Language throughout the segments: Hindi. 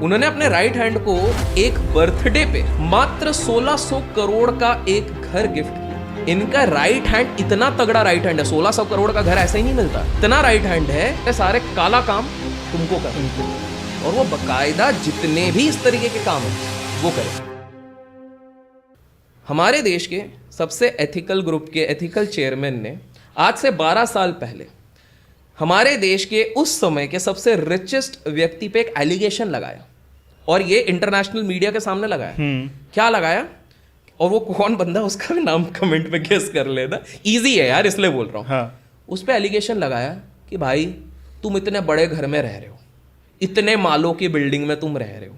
उन्होंने अपने राइट हैंड को एक बर्थडे पे मात्र 1600 करोड़ का एक घर गिफ्ट किया। इनका राइट हैंड इतना तगड़ा राइट हैंड है, 1600 करोड़ का घर ऐसे ही नहीं मिलता, इतना राइट हैंड है, सारे काला काम तुमको करना और वो बकायदा जितने भी इस तरीके के काम है वो करे। हमारे देश के सबसे एथिकल ग्रुप के एथिकल चेयरमैन ने आज से 12 साल पहले हमारे देश के उस समय के सबसे रिचेस्ट व्यक्ति पे एक एलिगेशन लगाया और ये इंटरनेशनल मीडिया के सामने लगाया। क्या लगाया और वो कौन बंदा, उसका भी नाम कमेंट में गेस कर लेना, इजी है यार इसलिए बोल रहा हूँ। हाँ। उस पे एलिगेशन लगाया कि भाई तुम इतने बड़े घर में रह रहे हो, इतने मालों की बिल्डिंग में तुम रह रहे हो,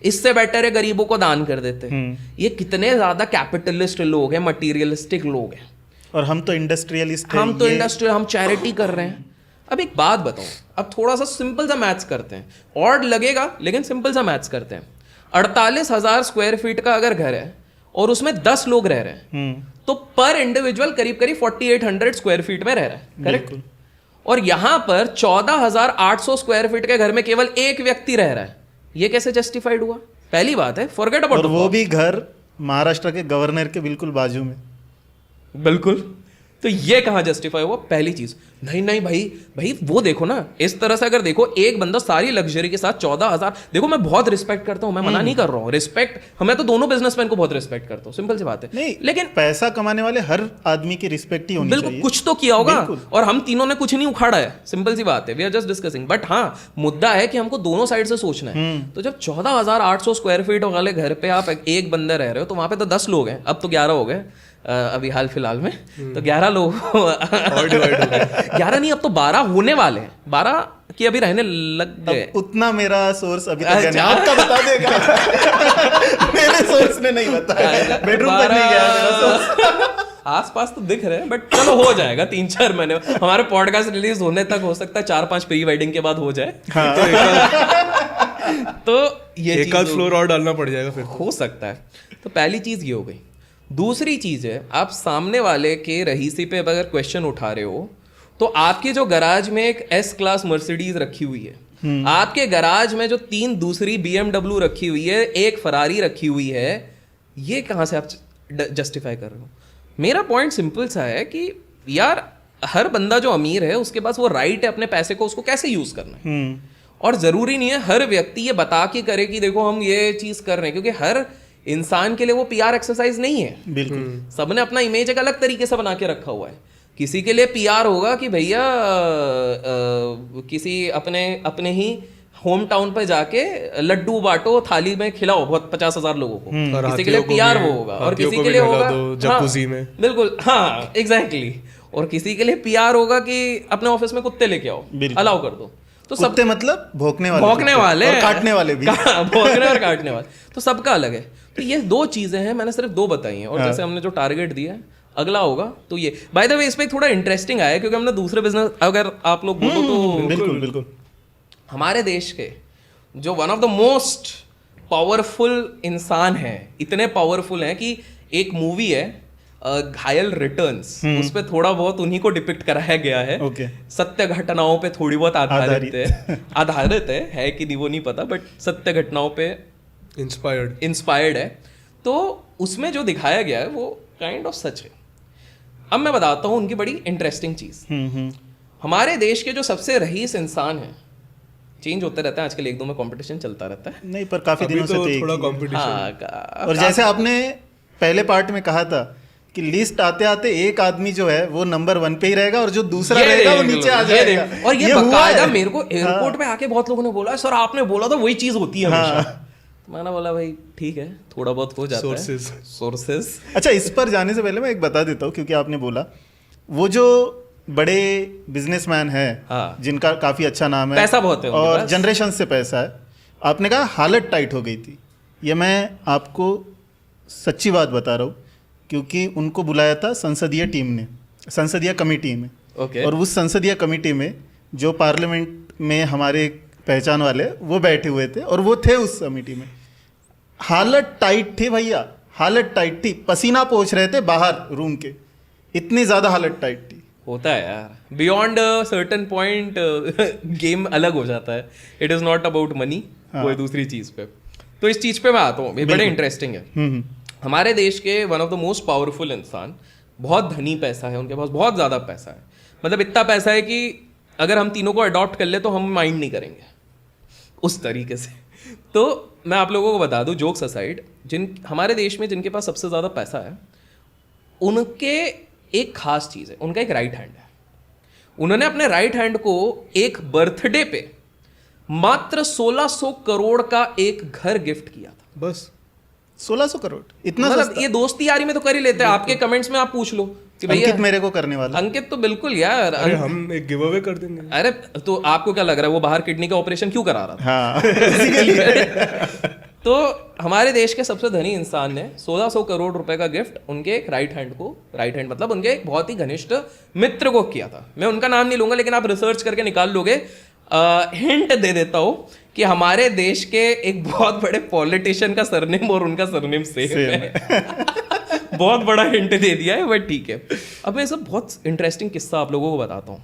इससे बेटर है गरीबों को दान कर देते। ये कितने ज्यादा कैपिटलिस्ट लोग हैं, मटीरियलिस्टिक लोग हैं, और हम तो इंडस्ट्रियलिस्ट हैं। हम चैरिटी कर रहे हैं। अब एक बात बताओ, अब थोड़ा सा सिंपल सा मैथ्स करते हैं, ऑड लगेगा लेकिन सिंपल सा मैथ्स करते हैं। 48,000 स्क्वायर फीट का अगर घर है और उसमें 10 लोग रह रहे हैं तो पर इंडिविजुअल करीब करीब 4800 स्क्वायर फीट में रह रहा है, करेक्ट? और यहां पर 14,800 स्क्वायर फीट के घर में केवल एक व्यक्ति रह रहा है। ये कैसे जस्टिफाइड हुआ? पहली बात है, फॉरगेट अबाउट, और वो भी घर महाराष्ट्र के गवर्नर के बिल्कुल बाजू में। बिल्कुल, तो ये कहां जस्टिफाई हुआ? पहली चीज, नहीं भाई वो देखो ना, इस तरह से अगर देखो एक बंदा सारी लग्जरी के साथ 14,000, देखो मैं बहुत रिस्पेक्ट करता हूं, मैं मना नहीं कर रहा हूं, रिस्पेक्ट, हमें तो दोनों बिजनेसमैन को बहुत रिस्पेक्ट करता हूं, सिंपल सी बात है। नहीं, लेकिन पैसा कमाने वाले हर आदमी की रिस्पेक्ट ही होनी चाहिए। बिल्कुल, कुछ तो किया होगा, और हम तीनों ने कुछ नहीं उखाड़ा है, सिंपल सी बात है, we are just discussing. But हाँ, मुद्दा है कि हमको दोनों साइड से सोचना है। तो जब 14,800 स्क्वायर फीट वाले घर पे आप एक बंदे रह रहे हो तो वहां पे तो 10 लोग हैं, अब तो 11 हो गए अभी हाल फिलहाल में, तो 11 लोग 11 नहीं, अब तो 12 होने वाले हैं, 12 की अभी रहने लग गए। उतना मेरा सोर्स अभी तक नहीं, आपका बता देगा। मेरे सोर्स ने नहीं बताया, बेडरूम तक नहीं गया मेरा सोर्स। आसपास तो दिख रहे हैं, बट चलो हो जाएगा 3-4 महीने। हमारे पॉडकास्ट रिलीज होने तक हो सकता है 4-5 प्री वेडिंग के बाद हो जाए। तो ये एक आध फ्लोर और डालना पड़ जाएगा फिर, हो सकता है। तो पहली चीज ये हो गई। दूसरी चीज है, आप सामने वाले के रहीसी पे अगर क्वेश्चन उठा रहे हो तो आपके जो गराज में एक एस क्लास मर्सिडीज रखी हुई है, आपके गराज में जो 3 दूसरी BMW रखी हुई है, एक फरारी रखी हुई है, ये कहां से आप जस्टिफाई कर रहे हो? मेरा पॉइंट सिंपल सा है कि यार हर बंदा जो अमीर है उसके पास वो राइट है अपने पैसे को उसको कैसे यूज करना है, और जरूरी नहीं है हर व्यक्ति ये बता के करे कि देखो हम ये चीज कर रहे हैं, क्योंकि हर इंसान के लिए वो PR एक्सरसाइज नहीं है। बिल्कुल, सबने अपना इमेज एक अलग तरीके से बना के रखा हुआ है। किसी के लिए PR होगा कि भैया किसी अपने ही होम टाउन पे जाके लड्डू बांटो, थाली में खिलाओ बहुत 50,000 लोगों को, किसी के लिए PR वो होगा, और किसी के लिए होगा जकूज़ी में, बिल्कुल हाँ एग्जैक्टली, और किसी के लिए PR होगा कि अपने ऑफिस में कुत्ते लेके आओ, अलाउ कर दो। तो सबके मतलब भौंकने वाले और काटने वाले भी भौंकने और काटने वाले, तो सबका अलग है। तो ये 2 चीजें हैं, मैंने सिर्फ 2 बताई हैं, और जैसे हमने जो टारगेट दिया है अगला होगा तो ये। बाय द वे इसमें थोड़ा इंटरेस्टिंग आया क्योंकि हमने दूसरे बिजनेस, अगर आप लोग बोलो तो बिल्कुल हमारे देश के जो one of the most powerful इंसान है, इतने पावरफुल हैं कि एक मूवी है घायल रिटर्न्स, उस पे थोड़ा बहुत उन्हीं को डिपिक्ट कराया गया है। सत्य घटनाओं पे थोड़ी बहुत आधारित है कि नहीं वो नहीं पता, बट सत्य घटनाओं पे इंस्पायर्ड है। तो उसमें जो दिखाया गया है वो काइंड ऑफ सच है। अब मैं बताता हूँ उनकी बड़ी इंटरेस्टिंग चीज। हमारे देश के जो सबसे रईस इंसान है, चेंज होते रहता है आजकल, 1-2 में कंपटीशन चलता रहता है, नहीं पर काफी दिनों से थोड़ा कंपटीशन। और जैसे आपने पहले पार्ट में कहा था कि लिस्ट आते आते एक आदमी जो है वो नंबर 1 पे ही रहेगा और जो दूसरा रहेगा वो नीचे आ जाएगा। और ये बकायदा मेरे को एयरपोर्ट पे आके बहुत लोगों ने बोला, सर आपने बोला तो वही चीज होती है हमेशा। मैंने बोला भाई ठीक है, थोड़ा बहुत हो जाता है सोर्सेस। अच्छा, इस पर जाने से पहले मैं एक बता देता हूँ, क्योंकि आपने बोला वो जो बड़े बिजनेसमैन है जिनका काफी अच्छा नाम है, पैसा बहुत है और जनरेशन से पैसा है, आपने कहा हालत टाइट हो गई थी। ये मैं आपको सच्ची बात बता रहा हूँ, क्योंकि उनको बुलाया था संसदीय टीम ने, संसदीय कमेटी में। और उस संसदीय कमेटी में जो पार्लियामेंट में हमारे पहचान वाले वो बैठे हुए थे और वो थे उस कमेटी में। हालत टाइट थी भैया, हालत टाइट थी, पसीना पोंछ रहे थे बाहर रूम के, इतनी ज्यादा हालत टाइट थी। होता है यार, बियॉन्ड सर्टन पॉइंट गेम अलग हो जाता है, it is not about money, कोई दूसरी चीज पे। तो इस चीज पे मैं आता हूँ, ये बड़े इंटरेस्टिंग है। हमारे देश के one of the most powerful इंसान, बहुत धनी पैसा है उनके पास, बहुत ज्यादा पैसा है, मतलब इतना पैसा है कि अगर हम तीनों को अडॉप्ट कर ले तो हम माइंड नहीं करेंगे उस तरीके से। तो मैं आप लोगों को बता दूं, जोक्स असाइड, हमारे देश में जिनके पास सबसे ज्यादा पैसा है उनके एक खास चीज है, उनका एक राइट हैंड है। उन्होंने अपने राइट हैंड को एक बर्थडे पे मात्र 1600 करोड़ का एक घर गिफ्ट किया था। बस 1600 करोड़, इतना मतलब ये दोस्ती यारी में तो कर ही लेते हैं। आपके कमेंट्स में आप पूछ लो कि भैया अंकित मेरे को करने वाला, अंकित तो बिल्कुल यार, अरे हम एक गिव अवे कर देंगे। अरे तो आपको क्या लग रहा है वो बाहर किडनी का ऑपरेशन क्यों करा रहा था? हाँ इसी के लिए। तो हमारे देश के सबसे धनी इंसान ने 1600 करोड़ रुपए का गिफ्ट उनके एक राइट हैंड को, राइट हैंड मतलब उनके एक बहुत ही घनिष्ठ मित्र को किया था। मैं उनका नाम नहीं लूंगा, लेकिन आप रिसर्च करके निकाल लोगे। हिंट दे देता हूं कि हमारे देश के एक बहुत बड़े पॉलिटिशियन का सरनेम और उनका सरनेम सेम है। बहुत बड़ा हिंट दे दिया है, बट ठीक है। अब मैं सब बहुत इंटरेस्टिंग किस्सा आप लोगों को बताता हूँ।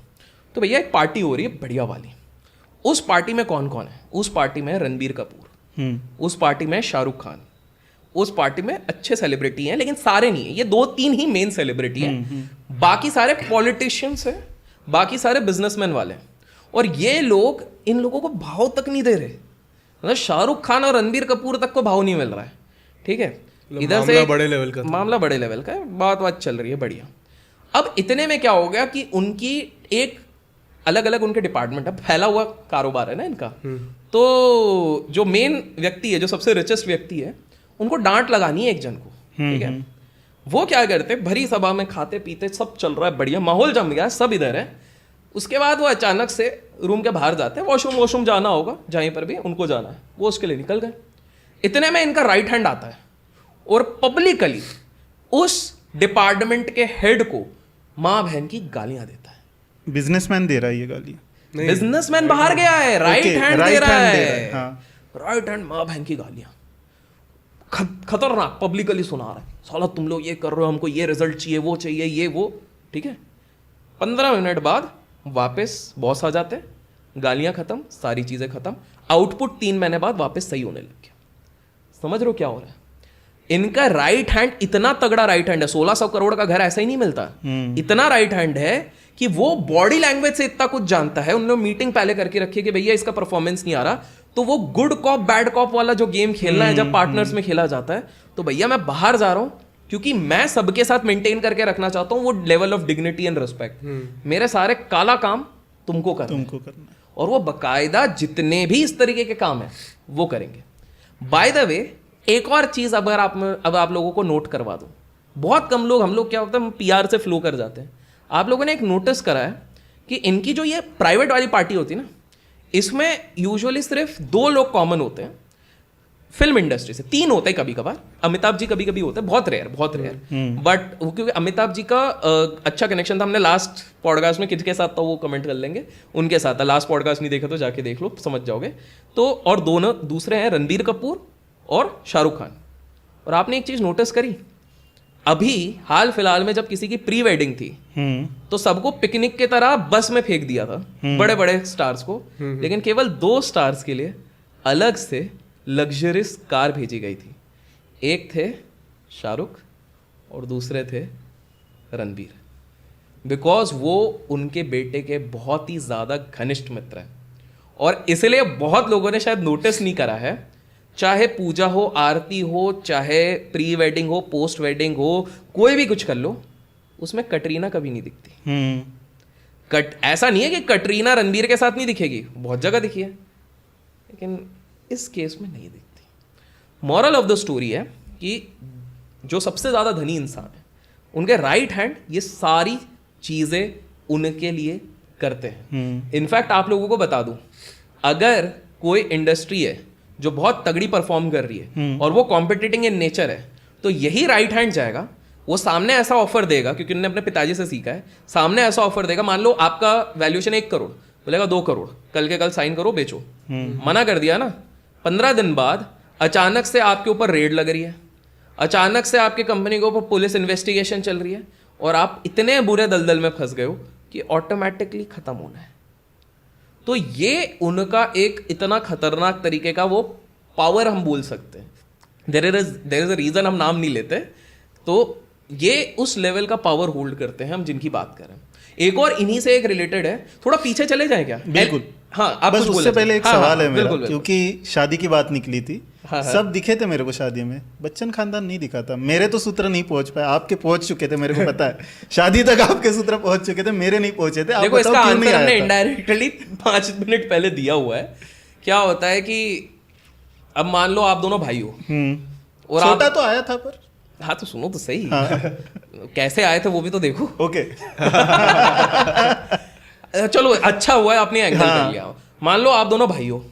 तो भैया एक पार्टी हो रही है बढ़िया वाली, उस पार्टी में कौन कौन है? उस पार्टी में रणबीर कपूर, उस पार्टी में शाहरुख खान, उस पार्टी में अच्छे सेलिब्रिटी हैं, लेकिन सारे नहीं है, ये 2-3 ही मेन सेलिब्रिटी हैं। बाकी सारे पॉलिटिशियंस हैं, बाकी सारे बिजनेसमैन वाले हैं। और ये लोग इन लोगों को भाव तक नहीं दे रहे, मतलब शाहरुख खान और रणबीर कपूर तक को भाव नहीं मिल रहा है। ठीक है, इधर से बड़े लेवल का मामला बड़े लेवल का है, बात चल रही है बढ़िया। अब इतने में क्या हो गया कि उनकी एक अलग अलग उनके डिपार्टमेंट है, फैला हुआ कारोबार है ना इनका। तो जो मेन व्यक्ति है, जो सबसे रिचेस्ट व्यक्ति है, उनको डांट लगानी है एक जन को। ठीक है, वो क्या करते, भरी सभा में खाते पीते सब चल रहा है, बढ़िया माहौल जम गया, सब इधर है। उसके बाद वो अचानक से रूम के बाहर जाते हैं, वॉशरूम जाना होगा, जहीं पर भी उनको जाना है, वो उसके लिए निकल गए। इतने में इनका राइट हैंड आता है और पब्लिकली उस डिपार्टमेंट के हेड को माँ बहन की गालियां देता है। बिजनेसमैन दे रहा है ये गालियां, बिजनेसमैन बाहर गया है, राइट हैंड दे रहा है, राइट हैंड माँ बहन की गालियां, खतरनाक, पब्लिकली सुना रहा है, साला तुम लोग ये कर रहे हो, हमको ये रिजल्ट चाहिए, वो चाहिए, ये वो। ठीक है, 15 मिनट बाद वापस बॉस आ जाते हैं, गालियां खत्म, सारी चीजें खत्म, आउटपुट 3 महीने बाद वापस सही होने लग गया। समझ रहे हो क्या हो रहा है? इनका राइट हैंड इतना तगड़ा राइट हैंड है, 1600 करोड़ का घर ऐसा ही नहीं मिलता, इतना राइट हैंड है कि वो बॉडी लैंग्वेज से इतना कुछ जानता है। उन्होंने मीटिंग पहले करके रखी है कि भैया इसका परफॉर्मेंस नहीं आ रहा, तो वो गुड कॉप बैड कॉप वाला जो गेम खेलना है, जब पार्टनर्स में खेला जाता है, तो भैया मैं बाहर जा रहा हूं क्योंकि मैं सबके साथ मेंटेन करके रखना चाहता हूं वो level of dignity and respect. मेरे सारे काला काम तुमको करना है, और वो बकायदा जितने भी इस तरीके के काम है वो करेंगे। बाय द वे, एक और चीज अब आप लोगों को नोट करवा दूं, बहुत कम लोग, हम लोग क्या होता है, पीआर से फ्लो कर जाते हैं। आप लोगों ने एक नोटिस करा है कि इनकी जो ये प्राइवेट वाली पार्टी होती है ना, इसमें यूजुअली सिर्फ 2 लोग कॉमन होते हैं फिल्म इंडस्ट्री से, 3 होते हैं कभी कभार, अमिताभ जी कभी कभी होते हैं, बहुत रेयर बट क्योंकि अमिताभ जी का अच्छा कनेक्शन था। हमने लास्ट पॉडकास्ट में किसके साथ था वो कमेंट कर लेंगे, उनके साथ था। लास्ट पॉडकास्ट नहीं देखा तो जाके देख लो, समझ जाओगे। तो और दोनों दूसरे हैं रणबीर कपूर और शाहरुख खान। और आपने एक चीज नोटिस करी, अभी हाल फिलहाल में जब किसी की प्री वेडिंग थी तो सबको पिकनिक की तरह बस में फेंक दिया था, बड़े बड़े स्टार्स को, लेकिन केवल 2 स्टार्स के लिए अलग से लग्जरियस कार भेजी गई थी। एक थे शाहरुख और दूसरे थे रणबीर, बिकॉज वो उनके बेटे के बहुत ही ज्यादा घनिष्ठ मित्र हैं। और इसलिए बहुत लोगों ने शायद नोटिस नहीं करा है, चाहे पूजा हो, आरती हो, चाहे प्री वेडिंग हो, पोस्ट वेडिंग हो, कोई भी कुछ कर लो, उसमें कटरीना कभी नहीं दिखती। ऐसा नहीं है कि कटरीना रणबीर के साथ नहीं दिखेगी, बहुत जगह दिखी है, लेकिन इस केस में नहीं दिखती। मॉरल ऑफ द स्टोरी है कि जो सबसे ज्यादा धनी इंसान है, उनके राइट हैंड ये सारी चीजें उनके लिए करते हैं। इनफैक्ट आप लोगों को बता दूं, अगर कोई इंडस्ट्री है जो बहुत तगड़ी परफॉर्म कर रही है और वो कॉम्पिटिटिंग इन नेचर है, तो यही राइट हैंड जाएगा, वो सामने ऐसा ऑफर देगा, क्योंकि उन्होंने अपने पिताजी से सीखा है, सामने ऐसा ऑफर देगा, मान लो आपका वैल्यूएशन 1 करोड़, बोलेगा 2 करोड़, कल के कल साइन करो, बेचो। मना कर दिया ना, 15 दिन बाद अचानक से आपके ऊपर रेड लग रही है, अचानक से आपकी कंपनी के ऊपर पुलिस इन्वेस्टिगेशन चल रही है, और आप इतने बुरे दलदल में फंस गए हो कि ऑटोमेटिकली खत्म होना है। तो ये उनका एक इतना खतरनाक तरीके का वो पावर हम बोल सकते हैं। देयर इज अ रीजन हम नाम नहीं लेते। तो ये उस लेवल का पावर होल्ड करते हैं हम जिनकी बात कर रहे हैं। एक और इन्हीं से एक रिलेटेड है, थोड़ा पीछे चले जाए क्या? बिल्कुल। हाँ, आप बस उससे पहले एक सवाल है मेरा, बिल्कुल। क्योंकि शादी की बात निकली थी। सब दिखे थे मेरे को शादी में, बच्चन खानदान नहीं दिखा था। मेरे तो सूत्र नहीं पहुंच पाए, आपके पहुंच चुके थे, मेरे को पता है। शादी तक आपके सूत्र पहुंच चुके थे, मेरे नहीं पहुंचे थे। देखो, इसका आंसर हमने इनडायरेक्टली 5 मिनट पहले दिया हुआ है। क्या होता है कि अब मान लो आप दोनों भाई हो और छोटा तो आया था पर। हाँ तो सुनो तो सही। कैसे आए थे वो भी तो देखो। ओके चलो अच्छा हुआ है आपने एंगल कर लिया। मान लो आप दोनों भाई हो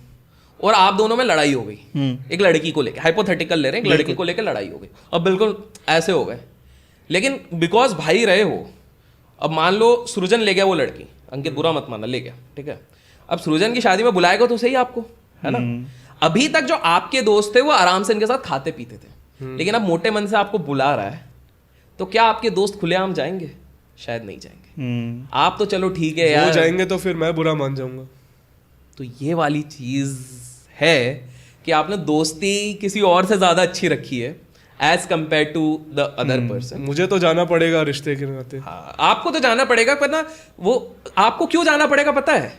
और आप दोनों में लड़ाई हो गई एक लड़की को लेके, हाइपोथेटिकल ले रहे हैं, एक लड़की को लेके लड़ाई हो गई। अब बिल्कुल ऐसे हो गए, लेकिन बिकॉज भाई रहे हो, अब मान लो सृजन ले गया वो लड़की, अंकित बुरा मत मानना, ले गया, ठीक है। अब सृजन की शादी में बुलाएगा तो सही आपको, है ना। अभी तक जो आपके दोस्त थे वो आराम से इनके साथ खाते पीते थे, लेकिन अब मोटे मन से आपको बुला रहा है, तो क्या आपके दोस्त खुलेआम जाएंगे? शायद नहीं जाएंगे। आप तो चलो ठीक है यार, वो जाएंगे तो फिर मैं बुरा मान जाऊंगा। तो ये वाली चीज है कि आपने दोस्ती किसी और से ज्यादा अच्छी रखी है as compare to the other person. मुझे तो जाना पड़ेगा रिश्ते के नाते। हाँ, आपको तो जाना पड़ेगा, पर ना वो आपको क्यों जाना पड़ेगा पता है?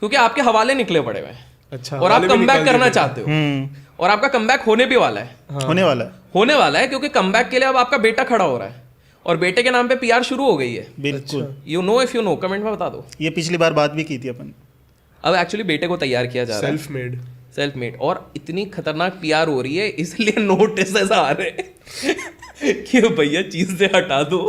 क्योंकि आपके हवाले निकले पड़े हुए हैं। अच्छा, और आप कमबैक करना चाहते हो, और आपका कमबैक होने भी वाला है। हाँ। होने वाला है क्योंकि कमबैक के लिए अब आपका बेटा खड़ा हो रहा है और बेटे के नाम पे पीआर शुरू हो गई है। बिल्कुल। You know, if you know, comment में बता दो। ये पिछली बार बात भी की थी अपन। अब एक्चुअली बेटे को तैयार किया जा रहा है, सेल्फ मेड, और इतनी खतरनाक पीआर हो रही है, इसलिए नोटिस ऐसा आ रहे हैं कि भैया चीज से हटा दो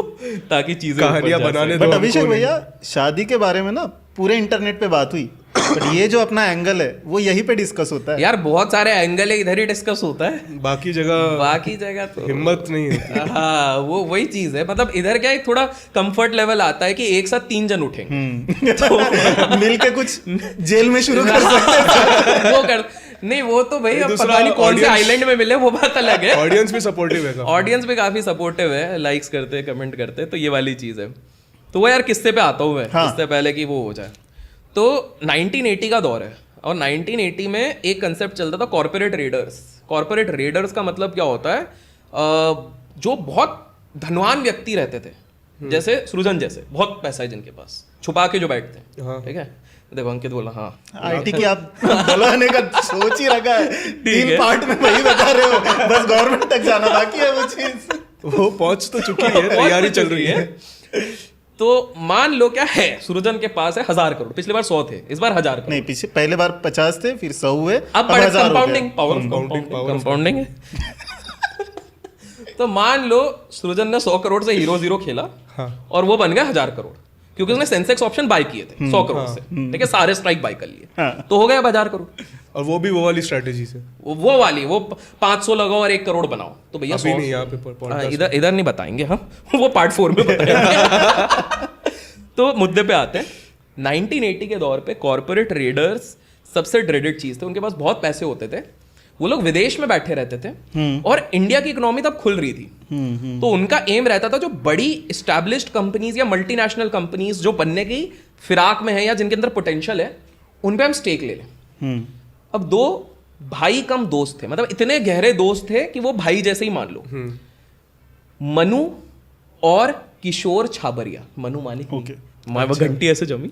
ताकि चीजें कहानियां बनाने दो। बट अभिषेक भैया, शादी के बारे में ना पूरे इंटरनेट पे बात हुई, बट ये जो अपना एंगल है वो यहीं पे डिस्कस होता है। यार बहुत सारे एंगल है, इधर ही डिस्कस होता है, बाकी जगह तो हिम्मत नहीं है। हाँ, वो वही चीज है। मतलब इधर क्या है, थोड़ा कंफर्ट लेवल आता है कि एक साथ 3 जन उठेंगे तो मिलके कुछ जेल में शुरू कर सकते हैं। वो कर नहीं, वो तो भाई अब पता नहीं कौन से आइलैंड में मिले, वो बात अलग है। ऑडियंस भी सपोर्टिव है, ऑडियंस भी काफी सपोर्टिव है, लाइक्स करते, कमेंट करते, तो ये वाली चीज है। तो वो यार किस्से पे आता हूँ मैं, इससे पहले कि वो हो जाए। तो 1980 का दौर है, और 1980 में एक कंसेप्ट चलता था कॉर्पोरेट रेडर्स। कॉर्पोरेट रेडर्स का मतलब क्या होता है, जो बहुत धनवान व्यक्ति रहते थे, जैसे सृजन जैसे, बहुत पैसा है जिनके पास, छुपा के जो बैठते हैं, ठीक है। देखो अंकित बोला हाँ, आईटी की आप बुलाने का सोच ही रखा है, 3 पार्ट में वही बता रहे हो, बस गवर्नमेंट तक जाना बाकी है वो चीज। वो पहुंच तो चुकी है, तैयारी चल रही है। तो मान लो क्या है, सृजन के पास है 1000 करोड़, पिछली बार 100 थे, इस बार 1000 करोड़। नहीं, पहले बार 50 थे, फिर 100 हुए, अब कंपाउंडिंग पावर है। तो मान लो सृजन ने 100 करोड़ से हीरो खेला, और वो बन गया 1000 करोड़, क्योंकि उसने सेंसेक्स ऑप्शन बाय किए थे 100 करोड़ से, ठीक है, सारे स्ट्राइक बाय कर लिए, तो हो गया 1000 करोड़। और वो भी वो वाली स्ट्रेटेजी से, वो वाली, वो 500 लगाओ और 1 करोड़ बनाओ। तो भैया अभी नहीं, यहाँ पे इधर नहीं बताएंगे हम, वो पार्ट 4 में बताएंगे। तो मुद्दे पे आते हैं। 1980 के दौर पे कॉर्पोरेट रेडर्स सबसे ड्रेडेड चीज थे। उनके पास बहुत पैसे होते थे, वो लोग विदेश में बैठे रहते थे, और इंडिया की इकोनॉमी तब खुल रही थी। तो उनका एम रहता था जो बड़ी एस्टैब्लिश्ड कंपनीज या मल्टीनेशनल कंपनीज जो बनने की फिराक में है या जिनके अंदर पोटेंशियल है, उन पे हम स्टेक ले लें। अब 2 भाई कम दोस्त थे, मतलब इतने गहरे दोस्त थे कि वो भाई जैसे ही मान लो। मनु और किशोर छाबरिया, मनु मालिक, घंटी ऐसे जमी,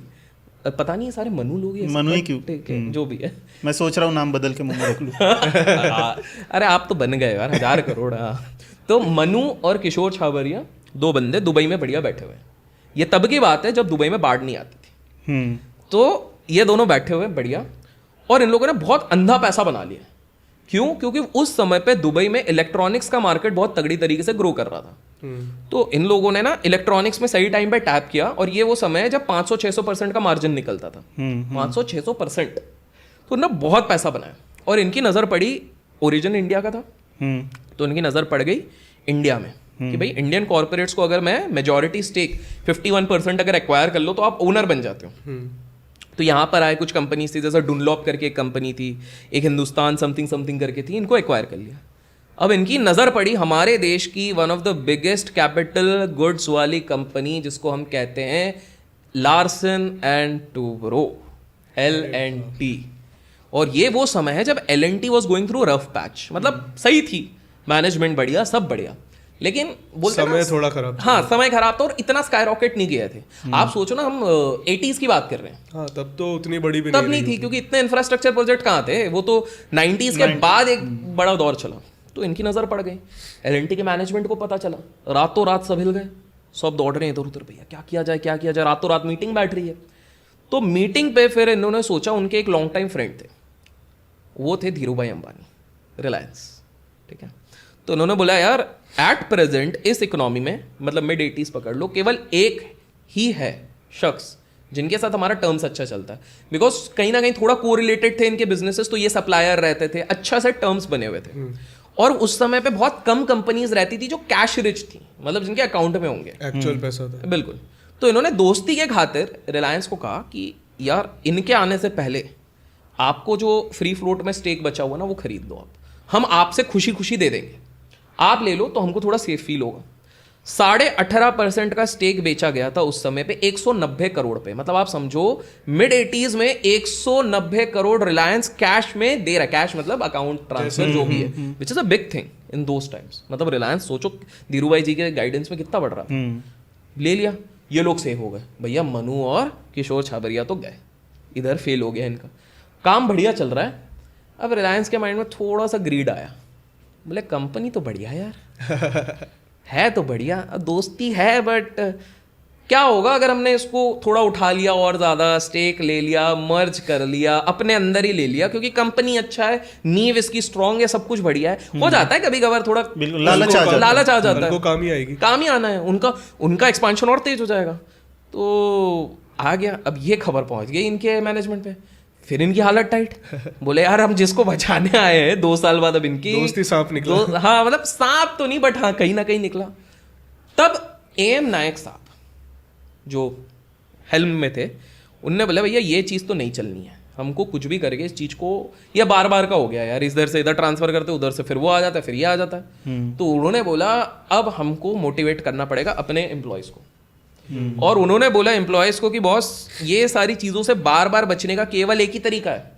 पता नहीं सारे मनु लोग हैं, मनु ही क्यों, जो भी है। मैं सोच रहा हूँ नाम बदल के मुंह में रख लूं। अरे आप तो बन गए यार 1000 करोड़। तो मनु और किशोर छाबरिया 2 बंदे दुबई में बढ़िया बैठे हुए। ये तब की बात है जब दुबई में बाढ़ नहीं आती थी। तो ये दोनों बैठे हुए बढ़िया, और इन लोगों ने बहुत अंधा पैसा बना लिया। क्यों? क्योंकि उस समय पे दुबई में इलेक्ट्रॉनिक्स का मार्केट बहुत तगड़ी तरीके से ग्रो कर रहा था। तो इन लोगों ने ना इलेक्ट्रॉनिक्स में सही टाइम पे टैप किया, और ये वो समय है जब 500-600% का मार्जिन निकलता था। 500-600%, तो ना बहुत पैसा बनाया। और इनकी नजर पड़ी, ओरिजिन इंडिया का था, तो इनकी नजर पड़ गई इंडिया में कि भाई इंडियन कॉर्पोरेट्स को अगर मैं मेजॉरिटी स्टेक 51% अगर एक्वायर कर लो तो आप ओनर बन जाते हो। तो यहाँ पर आए कुछ कंपनीज थी, जैसे डुनलॉप करके एक कंपनी थी, एक हिंदुस्तान समथिंग करके थी, इनको एक्वायर कर लिया। अब इनकी नज़र पड़ी हमारे देश की one of the biggest capital goods वाली कंपनी, जिसको हम कहते हैं लार्सन एंड टूब्रो, L&T। और ये वो समय है जब L&T was going through rough patch, मतलब सही थी, मैनेजमेंट बढ़िया, सब बढ़िया, लेकिन बोलते समय थोड़ा खराब था। हाँ, समय खराब था और इतना स्काई रॉकेट नहीं गए थे। आप सोचो ना, हम 80s की बात कर रहे हैं, हाँ, तब तो उतनी बड़ी भी तब नहीं थी, क्योंकि इतने इंफ्रास्ट्रक्चर प्रोजेक्ट कहाँ थे, वो तो 90s के बाद एक बड़ा दौर चला, तो इनकी नजर पड़ गई। L&T के मैनेजमेंट को पता चला, रातों रात सब हिल गए, सब दौड़ रहे हैं इधर उधर, भैया क्या किया जाए, क्या किया जाए, रातों रात मीटिंग बैठ रही है। तो मीटिंग पे फिर इन्होंने सोचा, उनके एक लॉन्ग टाइम फ्रेंड थे, वो थे धीरूभाई अंबानी, रिलायंस, ठीक है। तो उन्होंने बोला यार एट प्रेजेंट इस इकोनॉमी में, मतलब मिड 80s पकड़ लो, केवल एक ही है शख्स जिनके साथ हमारा टर्म्स अच्छा चलता है, बिकॉज कहीं ना कहीं थोड़ा कोरिलेटेड थे इनके बिजनेसेस, तो ये सप्लायर रहते थे, अच्छा से टर्म्स बने हुए थे। और उस समय पे बहुत कम कंपनीज रहती थी जो कैश रिच थी, मतलब जिनके अकाउंट में होंगे एक्चुअल पैसा था। बिल्कुल। तो इन्होंने दोस्ती के खातिर रिलायंस को कहा कि यार इनके आने से पहले आपको जो फ्री फ्लोट में स्टेक बचा हुआ ना, वो खरीद लो, हम आपसे खुशी खुशी दे देंगे, आप ले लो तो हमको थोड़ा सेफ फील होगा। 18.5% का स्टेक बेचा गया था उस समय पे 190 करोड़ पे, मतलब आप समझो मिड 80s में 190 करोड़ रिलायंस कैश में दे रहा है, कैश मतलब अकाउंट ट्रांसफर जो भी है, which is a big thing in those times. मतलब रिलायंस सोचो धीरूभाई जी के गाइडेंस में कितना बढ़ रहा था, ले लिया, ये लोग सेफ हो गए। भैया मनु और किशोर छाबरिया तो गए, इधर फेल हो गया इनका, काम बढ़िया चल रहा है। अब रिलायंस के माइंड में थोड़ा सा ग्रीड आया, बोले कंपनी तो बढ़िया यार है तो बढ़िया, दोस्ती है, बट क्या होगा अगर हमने इसको थोड़ा उठा लिया और ज्यादा स्टेक ले लिया, मर्ज कर लिया, अपने अंदर ही ले लिया, क्योंकि कंपनी अच्छा है, नींव इसकी स्ट्रांग है, सब कुछ बढ़िया है। हो जाता है कभी कभार थोड़ा लालच आ जाता है, काम ही आएगी, काम ही आना है, उनका एक्सपांशन और तेज हो जाएगा। तो आ गया, अब ये खबर पहुंच गई इनके मैनेजमेंट पे, फिर इनकी हालत टाइट, बोले यार हम जिसको बचाने आए हैं 2 साल बाद अब इनकी दोस्ती सांप निकला। हाँ, मतलब सांप तो नहीं, बट हाँ कहीं ना कहीं निकला। तब AM नायक साहब जो हेल्म में थे, उनने बोला भैया ये चीज़ तो नहीं चलनी है, हमको कुछ भी करके इस चीज़ को, ये बार बार का हो गया यार, इधर से इधर ट्रांसफर करते, उधर से फिर वो आ जाता है, फिर ये आ जाता है। तो उन्होंने बोला अब हमको मोटिवेट करना पड़ेगा अपने एम्प्लॉयज़ को, और उन्होंने बोला एम्प्लॉयज़ को कि बॉस ये सारी चीज़ों से बार बार बचने का केवल एक ही तरीका है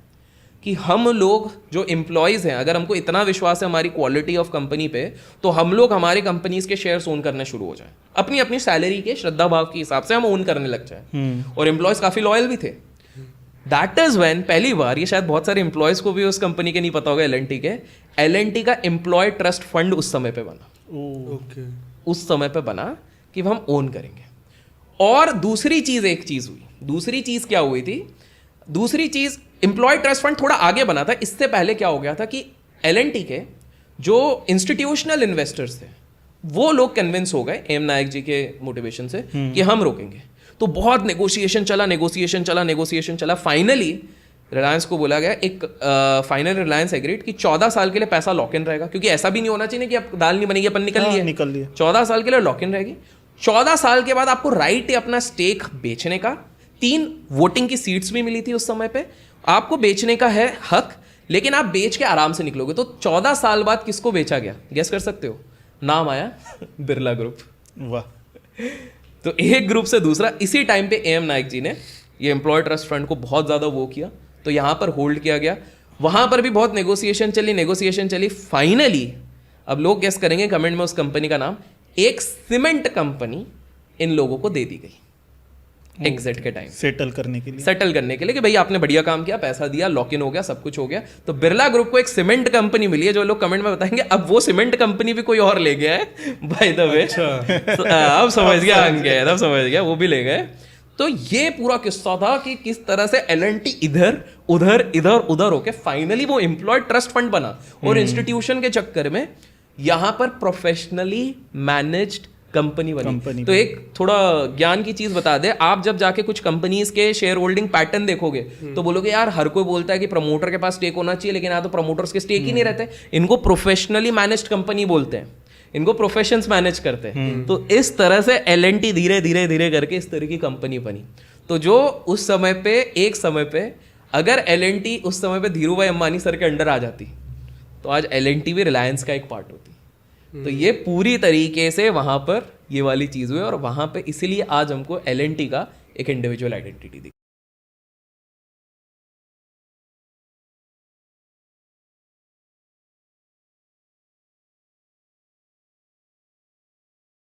कि हम लोग जो एम्प्लॉयज़ हैं, अगर हमको इतना विश्वास है हमारी क्वालिटी ऑफ कंपनी पे, तो हम लोग हमारे कंपनीज के शेयर्स ओन करने शुरू हो जाए, अपनी अपनी सैलरी के श्रद्धा भाव के हिसाब से हम ओन करने लग जाए। और एम्प्लॉयज़ काफ़ी लॉयल भी थे। दैट इज व्हेन पहली बार, ये शायद बहुत सारे एम्प्लॉयज़ को भी उस कंपनी के नहीं पता होगा, L&T का एम्प्लॉय ट्रस्ट फंड उस समय पे बना। उस समय पे बना कि हम ओन करेंगे। और दूसरी चीज़, एक चीज़ हुई, दूसरी चीज़ क्या हुई थी, दूसरी चीज़ एम्प्लॉय ट्रस्ट फंड थोड़ा आगे बना था। इससे पहले क्या हो गया था कि L&T के जो इंस्टीट्यूशनल इन्वेस्टर्स थे वो लोग कन्विंस हो गए एम नायक जी के मोटिवेशन से कि हम रोकेंगे। तो बहुत नेगोशिएशन चला, फाइनली रिलायंस को बोला गया, एक फाइनल रिलायंस एग्रीड कि 14 साल के लिए पैसा लॉक इन रहेगा, क्योंकि ऐसा भी नहीं होना चाहिए कि अब दाल नहीं बनेगी अपन निकल लिए। 14 साल के लिए लॉक इन रहेगी। 14 साल के बाद आपको राइट है अपना स्टेक बेचने का, 3 वोटिंग की सीट्स भी मिली थी उस समय पे, आपको बेचने का है हक, लेकिन आप बेच के आराम से निकलोगे। तो 14 साल बाद किसको बेचा गया, गेस कर सकते हो? नाम आया बिरला ग्रुप। वाह। तो एक ग्रुप से दूसरा, इसी टाइम पे AM नायक जी ने ये एम्प्लॉय ट्रस्ट फंड को बहुत ज्यादा वो किया, तो यहां पर होल्ड किया गया। वहां पर भी बहुत नेगोशिएशन चली। फाइनली अब लोग गेस करेंगे कमेंट में उस कंपनी का नाम, एक सीमेंट कंपनी इन लोगों को दे दी गई एग्जिट के टाइम, सेटल करने के लिए कि भाई आपने बढ़िया काम किया, पैसा दिया, लॉक इन हो गया, सब कुछ हो गया। तो बिरला ग्रुप को एक सीमेंट कंपनी मिली है, जो लोग कमेंट में बताएंगे अब वो सीमेंट कंपनी भी कोई और ले गया है बाय द वे। अब समझ गया, वो भी ले गए। तो ये पूरा किस्सा था कि किस तरह से L&T इधर उधर होके फाइनली वो एम्प्लॉय ट्रस्ट फंड बना, और इंस्टीट्यूशन के चक्कर में यहां पर प्रोफेशनली मैनेज्ड कंपनी बनी। तो एक थोड़ा ज्ञान की चीज बता दे, आप जब जाके कुछ कंपनीज के शेयर होल्डिंग पैटर्न देखोगे तो बोलोगे यार हर कोई बोलता है कि प्रमोटर के पास स्टेक होना चाहिए, लेकिन यहाँ तो प्रमोटर्स के स्टेक ही नहीं रहते। इनको प्रोफेशनली मैनेज्ड कंपनी बोलते हैं, इनको प्रोफेशंस मैनेज करते हैं। तो इस तरह से L&T धीरे धीरे करके इस तरह की कंपनी बनी। तो जो उस समय पे, एक समय पे अगर L&T उस समय पे धीरूभाई अंबानी सर के अंडर आ जाती, तो आज L&T भी रिलायंस का एक पार्ट होती। तो ये पूरी तरीके से वहां पर ये वाली चीज हुई, और वहां पे इसीलिए आज हमको L&T का एक इंडिविजुअल आइडेंटिटी दिखे।